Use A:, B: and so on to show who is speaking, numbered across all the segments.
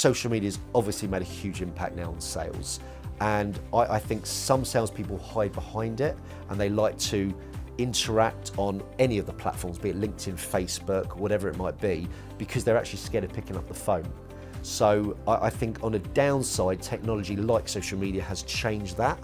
A: social media has obviously made a huge impact now on sales. And I think some salespeople hide behind it and they like to interact on any of the platforms, be it LinkedIn, Facebook, whatever it might be, because they're actually scared of picking up the phone. So I think on a downside, technology like social media has changed that.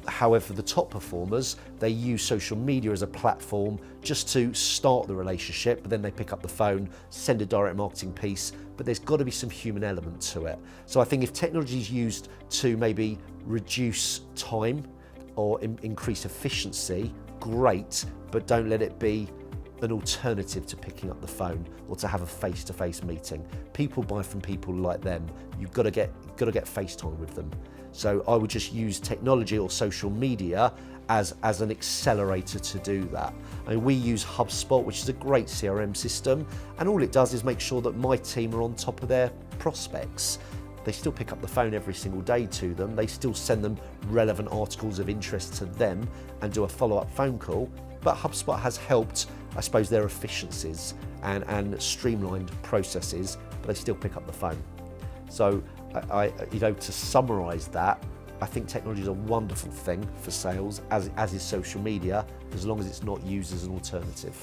A: However, the top performers, they use social media as a platform just to start the relationship, but then they pick up the phone, send a direct marketing piece, but there's got to be some human element to it. So I think if technology is used to maybe reduce time or increase efficiency, great, but don't let it be an alternative to picking up the phone or to have a face-to-face meeting. People buy from people like them. You've got to get face time with them. So I would just use technology or social media as an accelerator to do that. I mean, we use HubSpot, which is a great CRM system, and all it does is make sure that my team are on top of their prospects. They still pick up the phone every single day to them. They still send them relevant articles of interest to them and do a follow-up phone call. But HubSpot has helped, I suppose, their efficiencies and streamlined processes, but they still pick up the phone. So, to summarise that, I think technology is a wonderful thing for sales, as is social media, as long as it's not used as an alternative.